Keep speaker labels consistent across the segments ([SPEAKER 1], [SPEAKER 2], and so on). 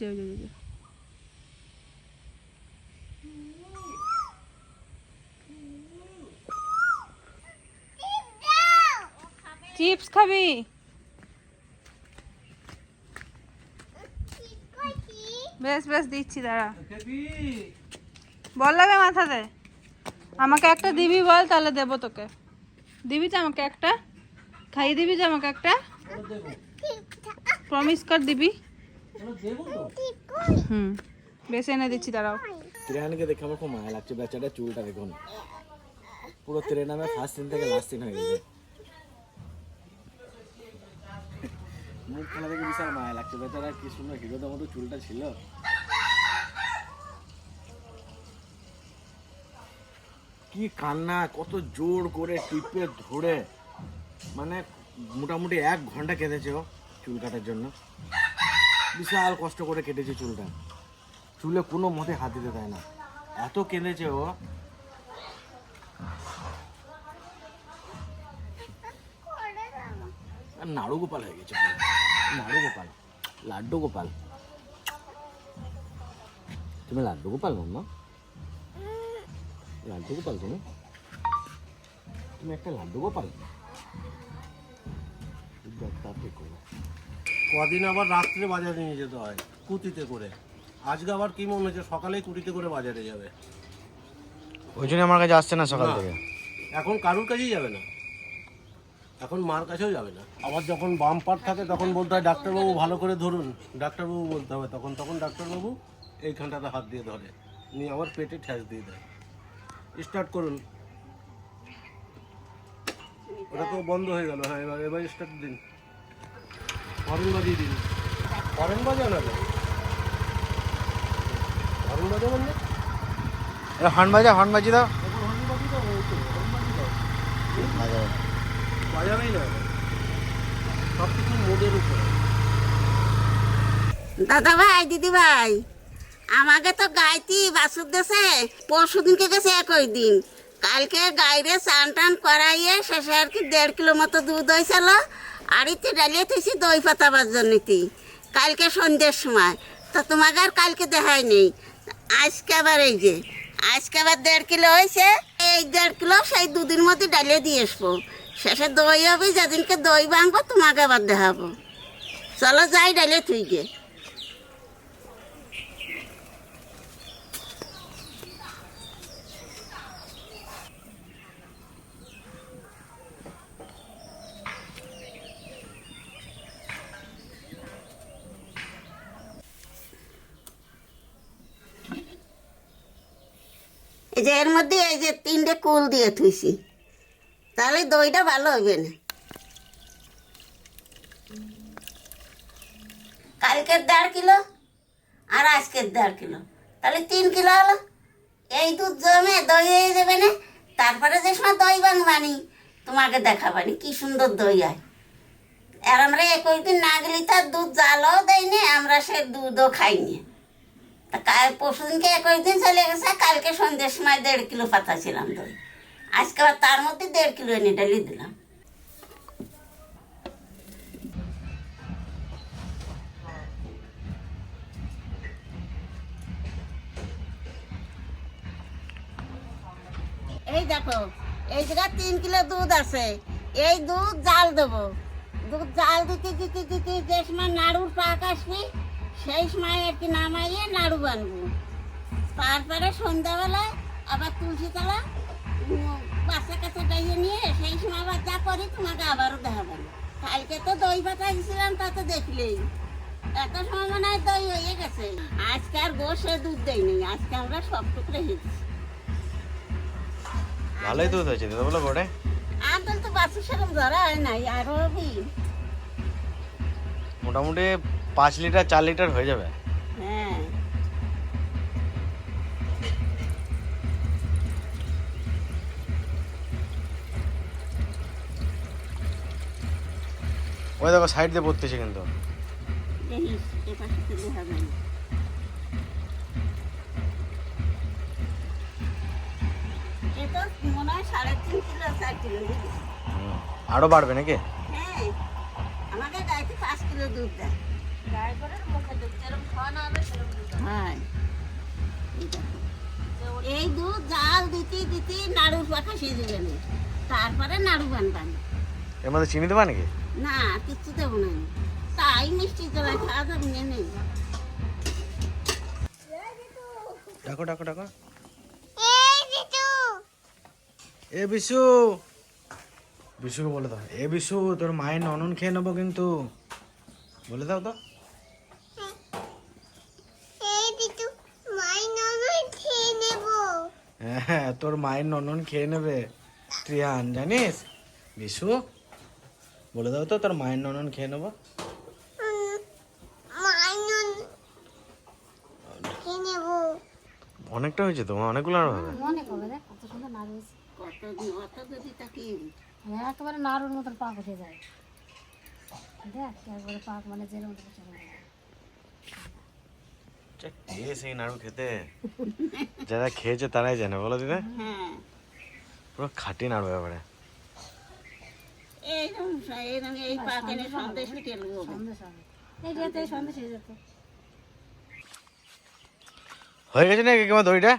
[SPEAKER 1] যে ওই যে চিপস খাবি? বেশ বেশ দিচ্ছি, দাঁড়া। বল লাগে মাথাতে, আমাকে একটা দিবি বল, তাহলে দেবো তোকে। দিবি তো আমাকে একটা? খাইয়ে দিবি তো আমাকে একটা? প্রমিস কর দিবি? হুম, বেশ এনে দিচ্ছি, দাঁড়াও।
[SPEAKER 2] ট্রেনকে দেখে আমার খুব মায়া লাগছে, বেচারা চুলটা দেখুন, পুরো ট্রেন নামে ফার্স্ট সিন থেকে লাস্ট সিন হয়ে গেছে। মুখখানা দেখে বিশাল মায়া লাগছে, বেচারা কি সুন্দর হিরোদের মতো চুলটা ছিল। কি কান্না, কত জোর করে টিপে ধরে, মানে মোটামুটি 1 ঘন্টা কেটেছে ও চুল কাটার জন্য। বিশাল কষ্ট করে কেটেছে চুলটা, চুলে কোনো মতে হাত দিতে দেয় না, এত কেঁদেছে ও। নাড়ু গোপাল হয়ে গেছে, নাড়ু গোপাল, লাড্ডু গোপাল। তুমি লাড্ডু গোপাল মাম্মা, লাড্ডু গোপাল তুমি, তুমি একটা লাড্ডু গোপাল।
[SPEAKER 3] কদিন আবার রাত্রে বাজারে নিয়ে যেতে হয় কুটিতে করে, আজকে আবার কি মনে হচ্ছে সকালেই কুটিতে করে বাজারে যাবে,
[SPEAKER 2] ওই জন্য আমার কাছে আসছে না সকাল থেকে।
[SPEAKER 3] এখন কারুর কাছেই যাবে না, এখন মার কাছেও যাবে না। আবার যখন বাম পাট থাকে তখন বলতে হয় ডাক্তারবাবু ভালো করে ধরুন, ডাক্তারবাবু বলতে হবে, তখন ডাক্তারবাবু এইখানটাতে হাত দিয়ে ধরে নিয়ে আমার পেটে ঠ্যাস দিয়ে দেয়, স্টার্ট করুন। ওটা তো বন্ধ হয়ে গেল। হ্যাঁ, এবার স্টার্ট দিন, হর্ন বাজিয়ে দিন। হর্ন বাজাও না, হর্ন বাজাও মানে
[SPEAKER 2] হর্ন বাজা, হর্ন বাজি দাও।
[SPEAKER 3] বাজাবেই না, সব কিছু মোডের উপরে।
[SPEAKER 4] দাদা ভাই, দিদি ভাই, আমাকে তো গাইতি বাসুর দেশে পরশু দিনকে গেছে 21 দিন। কালকে গাইরে চান টান করাইয়ে শেষে আর কি 1.5 কিলো মতো দুধ হয়েছিল, আর ইতি ডালিয়ে থুইছি দই পাতাবার জন্যতি কালকে সন্ধ্যের সময়। তো তোমাকে আর কালকে দেখাই নেই, আজকে আবার এই যে আজকে আবার 1.5 কিলো হয়েছে, এই 1.5 কিলো সেই দুদিন মধ্যে ডালিয়ে দিয়ে আসবো। শেষে দই হবে, যেদিনকে দই ভাঙবো তোমাকে আবার দেখাবো। চলো যাই ডালিয়ে থুই গে। এই যে এর মধ্যে এই যে 3টে কুল দিয়ে থুইছি, তাহলে দইটা ভালো হবে না। কালকের 1.5 কিলো আর আজকের 1.5 কিলো, তাহলে 3 কিলো হলো। এই দুধ জমে দই হয়ে যাবে না। তারপরে যে সময় দই ভাঙবানি তোমাকে দেখাবানি কি সুন্দর দই হয়। আর আমরা 21 দিন না গেলে তার দুধ জালও দেয়নি, আমরা সে দুধও খাইনি। কাল পরশু দিনকে 21 দিন চলে গেছে, কালকে সন্ধ্যের সময় 1.5 কিলো পাতা ছিলাম দই, আজকে আবার তার মধ্যে 1.5 কিলো এনে ডালি দিলাম। এই দেখো, এই জায়গায় 3 কিলো দুধ আছে, এই দুধ জাল দেবো। দুধ জাল দিতে দিতে দিতে যে সময় নাড়ুর পাক আসবে সেই সময় আর কি নামাইয়ে নাড়ু বানবো। তারপরে সন্ধ্যাবেলায় আবার তুলসী তলা বাচ্চা কাছে ডাইয়ে নিয়ে সেই সময় আবার যা করি তোমাকে আবারও দেখাবেন। কালকে তো দই পাতা গেছিলাম, তা তো দেখলেই এত সময় মনে হয় দই হয়ে গেছে। আজকে আর বসে দুধ দেয়নি, আজকে আমরা সব টুকরে হেঁটেছি।
[SPEAKER 2] ভালোই দুধ হয়েছে দাদা বলো গোটে।
[SPEAKER 4] আদল তো বাচ্চা সেরকম ধরা হয় নাই, আর হবি
[SPEAKER 2] মোটামুটি 5 লিটার 4 লিটার হয়ে যাবে।
[SPEAKER 4] হ্যাঁ।
[SPEAKER 2] ওই দেখো সাইড দিয়ে পড়তেছে কিন্তু।
[SPEAKER 4] দেখিস এপাশে তো দেখাবে না। এ তো মনে হয় 3.5 কিলো 4 কিলো।
[SPEAKER 2] আরো বাড়বে নাকি?
[SPEAKER 4] হ্যাঁ, আমাকে গাইতে 5 কিলো দুধ দেয়। গায়ে করে মুখে দুধ যেরকম খাওয়ানো এই দুধ জাল দিতে দিতে নাড়ুর পাখা সেজে গেল, তারপরে নাড়ু বানবান।
[SPEAKER 2] এর মধ্যে চিনি দেবা নাকি?
[SPEAKER 4] না কিচ্ছু দেবো না, তাই মিষ্টি জলা খাওয়া যাবে না। নেই
[SPEAKER 2] ডাকো ডাকো ডাকো, এ বিশু, বিশুকে বলে দাও, এ বিশু তোর মায়ের ননন খেয়ে নেবো কিন্তু, বলে দাও তো। হ্যাঁ তোর মায়ের ননন খেয়ে নেবে ত্রিয়ান, জানিস? বিশু বলে দাও তো, তোর মায়ের ননন খেয়ে নেবো। অনেকটা হয়েছে তো, অনেকগুলো আরো হবে।
[SPEAKER 5] অনেক হবে দেখ, কত সুন্দর নাড়ু হয়েছে।
[SPEAKER 4] অত যদি তাকে
[SPEAKER 5] একেবারে নাড়ুর মতন পাক উঠে যায়। দেখ একবারে পাক মানে জেলের মতো চলে যায়।
[SPEAKER 2] কে সেই নাড়ু খেতে, যারা খেয়েছে তারাই জানে, বলো দিদা।
[SPEAKER 4] হ্যাঁ
[SPEAKER 2] পুরো খাঁটি নাড়ু ব্যাপারে।
[SPEAKER 4] এইরকম এইরকম এই পাকেনে সন্দেশ পিঠে নেবো।
[SPEAKER 5] সন্দেশ হবে, এই যেতে সন্দেশ হয়ে যেত।
[SPEAKER 2] হয়ে গেছে না কেমন দইটা?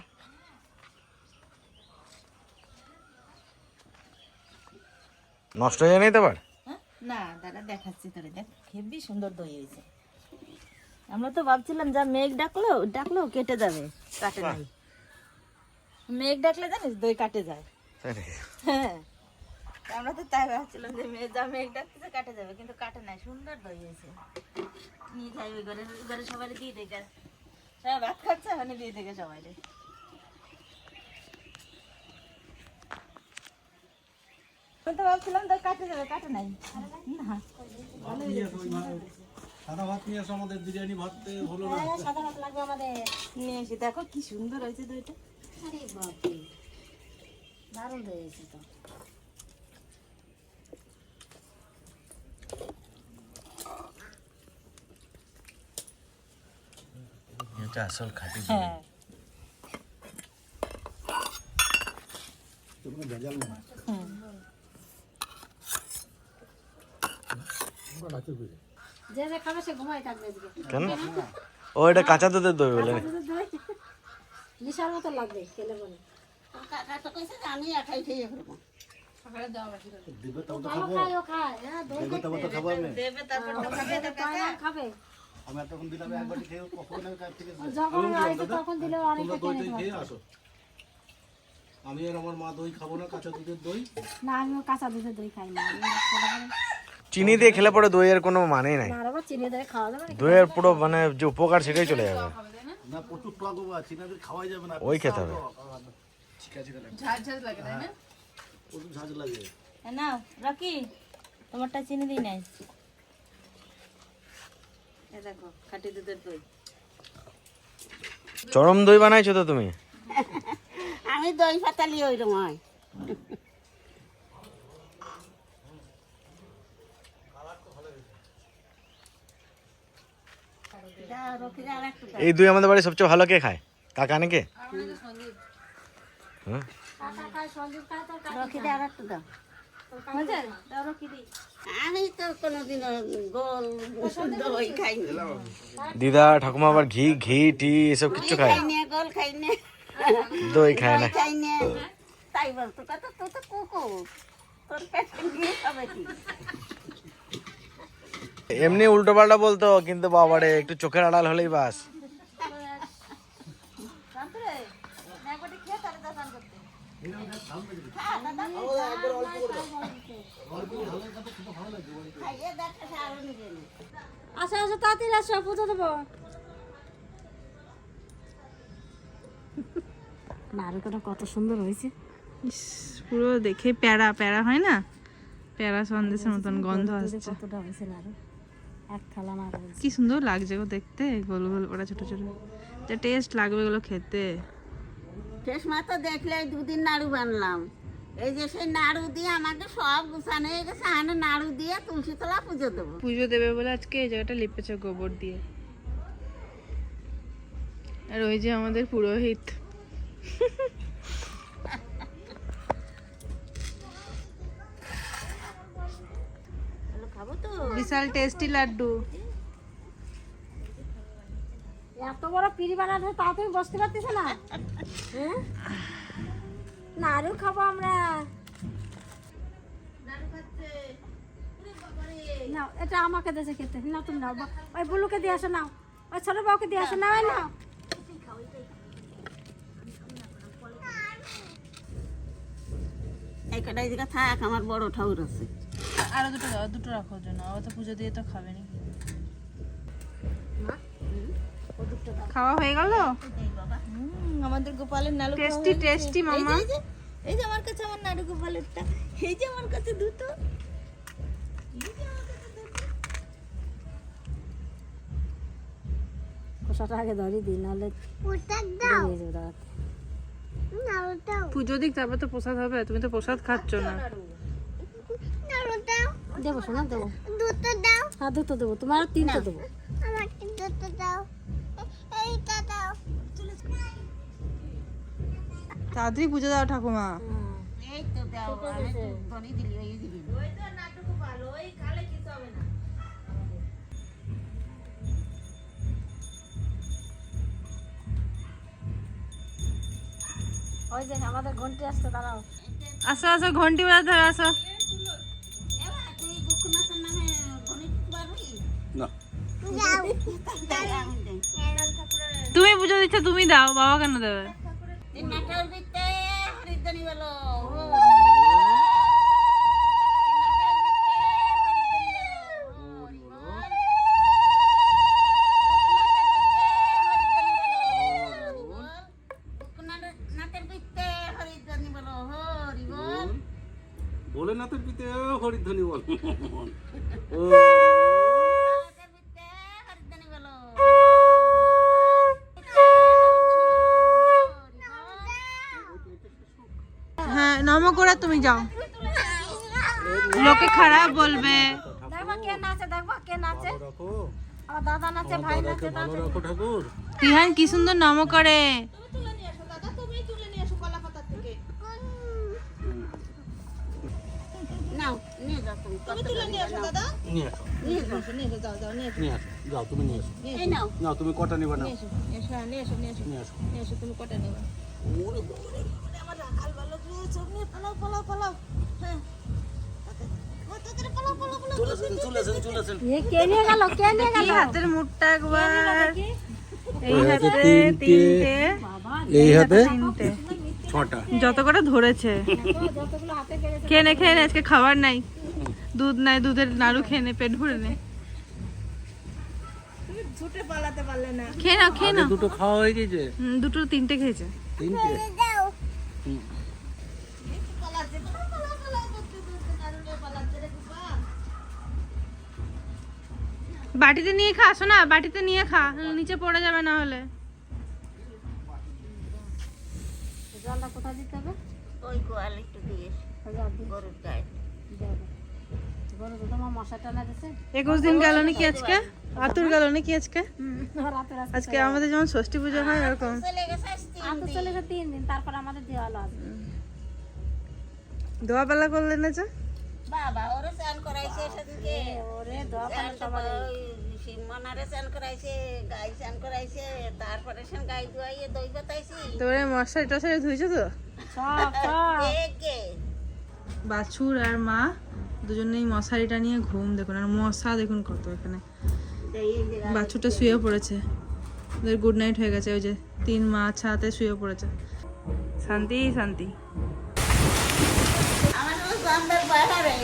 [SPEAKER 2] নষ্ট হয়ে যায় নাই তো আবার?
[SPEAKER 6] না দাদা দেখাচ্ছি তোরে, দেখ হেবি সুন্দর দই হয়েছে। আমরা তো ভাবছিলাম যা মেঘ ডাকলো ডাকলো কেটে যাবে, কাটে নাই। মেঘ ডাকলে জানিস দই কাটে যায়।
[SPEAKER 2] তাই নাকি?
[SPEAKER 6] হ্যাঁ আমরা তো তাই ভাবছিলাম যে যা মেঘ ডাকতেছে কাটে যাবে, কিন্তু কাটে নাই, সুন্দর দই হয়েছে। নিয়ে যাই ওই ঘরে, ওই ঘরে সবাই দিয়ে দেখে, সবাই ভাত খাচ্ছে, ওখানে দিয়ে দেখে সবাই। তো ভাবছিলাম দই কাটে যাবে, কাটে নাই। না
[SPEAKER 3] সাদা ভাত নিয়ে এসো, আমাদের বিরিয়ানি ভাত হলো না।
[SPEAKER 5] হ্যাঁ সাদা ভাত লাগবে আমাদের।
[SPEAKER 6] নিয়ে এসে দেখো কি সুন্দর হয়েছে দইটা।
[SPEAKER 5] আরে বাপরে, দারুণ দই হয়েছে তো।
[SPEAKER 2] এটা আসল খাঁটি দই।
[SPEAKER 6] হ্যাঁ
[SPEAKER 5] যে যে খাবে সে ঘুমাই থাকবে আজকে।
[SPEAKER 2] কেন? ও এটা কাঁচা দুধের দই বলে।
[SPEAKER 5] নিশার মতো লাগবে খেলে বলে।
[SPEAKER 4] কাকা তো কইছে যে আমি একাই খেয়ে ফেলবো।
[SPEAKER 3] দিবে তাও তো
[SPEAKER 5] ভালো খায় ও খায়, হ্যাঁ দই
[SPEAKER 3] দেবে তাও তো খাবো আমি।
[SPEAKER 6] দেবে, তারপর তো খাবে তো
[SPEAKER 5] খায় না, খাবে।
[SPEAKER 3] আমি এতক্ষণ দিলাম একবারই খেয়ে কখন আমি কাছ থেকে
[SPEAKER 5] যখন আসবে তখন দিলে
[SPEAKER 3] তোমরা
[SPEAKER 5] অনেকটা
[SPEAKER 3] দই
[SPEAKER 5] টেনে
[SPEAKER 3] দই
[SPEAKER 5] দেবো।
[SPEAKER 3] খেয়ে আসো। আমি আর আমার মা দই খাবো না, কাঁচা দুধের দই।
[SPEAKER 5] না আমিও কাঁচা দুধের দই খাই না। আমি ছোট করে-
[SPEAKER 2] চিনি দিয়ে খেলে পরে দইয়ের কোনো মানেই নাই।
[SPEAKER 5] না আবার চিনি দিয়ে খাওয়া যাবে না।
[SPEAKER 2] দইয়ের পুরো মানে যে উপকার সেটাই চলে যাবে।
[SPEAKER 3] না প্রচুর টক বাবা, চিনাদের খাওয়াই যাবে না।
[SPEAKER 2] ওই খেতে হবে।
[SPEAKER 3] প্রচুর ঝাঁজ লাগে।
[SPEAKER 6] না রকি, তোমারটা চিনি দিই নাই। এ দেখো খাঁটি দুধের দই।
[SPEAKER 2] চরম দই বানাইছো তো তুমি।
[SPEAKER 4] আমি দই পাতালি ওইরকম হয়।
[SPEAKER 2] এই দই আমাদের বাড়ি সবচেয়ে ভালো কে খায়? কাকা নাকি? হ্যাঁ
[SPEAKER 5] কাকা খায়, সঞ্জীব খায়, তোর কাকা
[SPEAKER 4] রকিদে আর একটু দাও।
[SPEAKER 6] বুঝলে দাও রকি দিই।
[SPEAKER 4] আমি তো কোনোদিনও গোল দই খাইনি।
[SPEAKER 2] দিদা ঠাকুমা আবার ঘি ঘি টি এসব কিচ্ছু খায়?
[SPEAKER 4] খাই না, গোল খাই না,
[SPEAKER 2] দই খায় না।
[SPEAKER 4] খাই না। তাই বলতো কত তো তো কুকুর, তোর পেটে গিয়ে খাবে কি?
[SPEAKER 2] এমনি উল্টো পাল্টা বলতো, কিন্তু বাবারে একটু চোখের আড়াল হলেই বাস।
[SPEAKER 6] শান্তরে একবারটি খেয়ে তারে দান করতে।
[SPEAKER 4] খাইয়ে দেখে সারও নিবে না।
[SPEAKER 5] আসো আসো তাড়াতাড়ি আসো, পুজো দেবো। নারকেলটা কত সুন্দর হয়েছে।
[SPEAKER 1] ইস, পুরো দেখে প্যারা প্যারা হয় না, প্যারা সন্দেশের মতন গন্ধ আসছে।
[SPEAKER 5] কতটা হয়েছে নাড়ু, এক থালা নাড়ু হয়েছে।
[SPEAKER 1] কি সুন্দর লাগছে গো দেখতে, গোল গোল ওরা ছোট ছোট, যা টেস্ট লাগবে এগুলো খেতে।
[SPEAKER 4] শেষ মা তো দেখলে দুদিন নাড়ু বানলাম। এই যে সেই নাড়ু দিয়ে আমাকে সব গুছানো হয়ে গেছে, আনে নাড়ু দিয়ে তুলসী তলা পুজো দেবো।
[SPEAKER 1] পুজো দেবে বলে আজকে এই জায়গাটা লিপেছে গোবর দিয়ে। আর ওই যে আমাদের পুরোহিত,
[SPEAKER 6] খাবো তো।
[SPEAKER 1] বিশাল টেস্টি লাড্ডু।
[SPEAKER 5] এত বড় পিড়ি বানাতে তা তুমি বসতে পারতেছ না? হ্যাঁ, নাড়ু খাবো আমরা। নাও, এটা আমাকে দেশে খেতে। না তুমি নাও, ওই বুলুকে দিয়ে আসো। নাও, ওই ছোট বউকে দিয়ে আসো। নাও নাও।
[SPEAKER 4] এই কটাই দিকে থাক, আমার বড় ঠাকুর আছে।
[SPEAKER 1] আরো দুটো দাও, দুটো রাখো জন্য, ও তো পুজো দিয়ে তো খাবে না। খাওয়া হয়ে গেল?
[SPEAKER 6] আমাদের গোপালের নাড়ু খাওয়া
[SPEAKER 1] টেস্টি
[SPEAKER 6] হয়ে গেছে।
[SPEAKER 1] টেস্টি মাম্মা।
[SPEAKER 6] এই যে আমার কাছে আমার নাড়ু গোপালেরটা, এই যে আমার কাছে দুটো।
[SPEAKER 5] কষাটা আগে ধরি দিই, নাহলে বেরিয়ে যাবে দাঁড়াতে।
[SPEAKER 1] পুজো দিক, তারপর তো প্রসাদ হবে। তুমি তো প্রসাদ খাচ্ছ না।
[SPEAKER 5] দেবো শোনা, দেবো। হ্যাঁ, দুটো দেবো। তোমার আর তিনটে দেবো।
[SPEAKER 1] তাড়াতাড়ি পুজো দাও ঠাকুমা।
[SPEAKER 4] এই তো দাও, আমি তো ধরি দিলি, ওই দিলি।
[SPEAKER 6] ওই তো নাড়ু গোপাল, ওই খালে কিছু হবে না।
[SPEAKER 5] ওই যে আমাদের ঘন্টি আসছে, দাঁড়াও।
[SPEAKER 1] আসো আসো, ঘন্টি বাজাতে হবে, আসো।
[SPEAKER 4] এবার তুই গোকুলনাথের নামে গণিত পারবি?
[SPEAKER 3] না।
[SPEAKER 4] তাই আমি দেই।
[SPEAKER 1] তুমি পুজো দিচ্ছ, তুমি দাও, বাবা কেন দেবে?
[SPEAKER 4] এই নাটার বিতে হরিদানি বলো।
[SPEAKER 3] ভোলেনাথের পিতে হরিধ্বনি বল। ও
[SPEAKER 1] হ্যাঁ, নমো করে তুমি যাও, লোকে খারাপ বলবে।
[SPEAKER 5] দেখবা কে নাচে, দেখবা কে নাচে।
[SPEAKER 3] রাখো,
[SPEAKER 5] আমার দাদা নাচে, ভাই নাচে।
[SPEAKER 3] ভালো রাখো ঠাকুর।
[SPEAKER 1] রিহান কি সুন্দর নমো করে।
[SPEAKER 4] নাও, নিয়ে যাও তুমি।
[SPEAKER 3] নিয়ে আসো। নিয়ে আসো, যাও তুমি নিয়ে আসো।
[SPEAKER 4] এই নাও।
[SPEAKER 3] নাও, তুমি কটা নিবা না?
[SPEAKER 6] নিয়ে এসো, তুমি কটা নেবে? আমার রাখাল ভালো পেয়েছো, নিয়ে পালাও পালাও পালাও। হ্যাঁ,
[SPEAKER 3] চলে আসেন।
[SPEAKER 5] এ কে নিয়ে গেল, কে নিয়ে গেল?
[SPEAKER 1] এই হাতের মুঠটা একবার, এই
[SPEAKER 3] ওই
[SPEAKER 1] হাতে
[SPEAKER 3] হাতে তিনটে,
[SPEAKER 1] তিনটে,
[SPEAKER 3] এই হাতে
[SPEAKER 1] তিনটে,
[SPEAKER 3] 6টা।
[SPEAKER 1] যত করে ধরেছে।
[SPEAKER 5] যতগুলো হাতে পেরেছে।
[SPEAKER 1] খেয়ে নে, খেয়ে নে, আজকে খাবার নাই, দুধ নাই, দুধের নাড়ু খেয়ে নে, পেট ভরে নে।
[SPEAKER 6] ছুটে পালাতে পারলে না।
[SPEAKER 1] খেয়ে নাও, খেয়ে
[SPEAKER 3] আগে
[SPEAKER 1] নাও।
[SPEAKER 3] দুটো খাওয়া হয়ে গেছে।
[SPEAKER 1] দুটো তিনটে খেয়েছে।
[SPEAKER 3] 3টে।
[SPEAKER 6] পালাচ্ছে, পালাও করতে করতে নাড়ু নিয়ে পালাচ্ছে রে গোপাল।
[SPEAKER 1] বাটিতে নিয়ে খা, আসো না, বাটিতে নিয়ে খা, নিচে পড়ে যাবে না হলে।
[SPEAKER 5] জলটা কোথায় দিতে হবে?
[SPEAKER 4] ওই গোয়াল একটু দিয়ে
[SPEAKER 5] ওই যে অর্ধেক
[SPEAKER 4] গরুর গায়ে।
[SPEAKER 5] দেবে। গরু তো তোমার মশা টানা দিছে।
[SPEAKER 1] 21 দিন গেল নাকি আজকে, আতুর গেল নাকি আজকে।
[SPEAKER 5] রাতে রাতে
[SPEAKER 1] আজকে আমাদের যেমন ষষ্ঠী পুজো হয় ওরকম।
[SPEAKER 4] চলে গেছে আসতে।
[SPEAKER 5] আতো চলে গেছে 3 দিন, তারপর আমাদের দেওয়া হলো আজকে।
[SPEAKER 1] দোয়া বেলা করলেন না যে?
[SPEAKER 4] বাবা ওরে স্নান করাইছে সেদিনকে।
[SPEAKER 5] ওরে দোয়া করে
[SPEAKER 4] স্নান
[SPEAKER 5] সবাই।
[SPEAKER 4] মনারে স্নান করাইছে, গাই স্নান করাইছে, তারপরে সেন গাই ধুয়াইয়ে দই বাতাইছি।
[SPEAKER 1] তোরে মশারি টশারি ধুইছো তো?
[SPEAKER 5] সব সব
[SPEAKER 4] কে
[SPEAKER 1] বাছুর আর মা দুজনেই মশারিটা নিয়ে ঘুম, দেখুন, আর মশা দেখুন কত এখানে। বাছুরটা শুয়ে পড়েছে, ওদের গুড নাইট হয়ে গেছে। ওই যে 3 মা ছাতে শুয়ে পড়েছে। শান্তি শান্তি।
[SPEAKER 4] আমার সন্ধ্যার বাইরে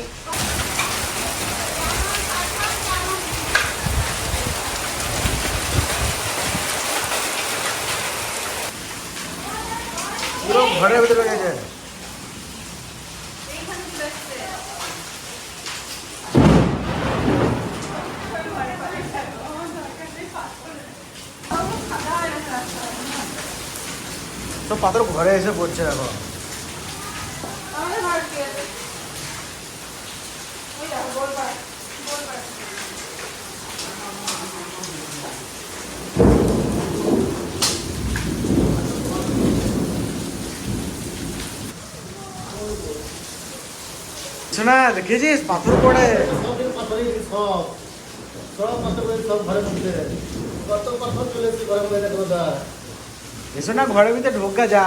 [SPEAKER 2] পুরো ঘরের ভিতরে গেছে। সব পাথর ঘরে এসে পড়ছে এখন। শোনা দেখেছিস পাথর পড়ে
[SPEAKER 3] সব পাথর সব ঘরের মধ্যে।
[SPEAKER 7] এসো না ঘরের ভিতরে ঢোকা যা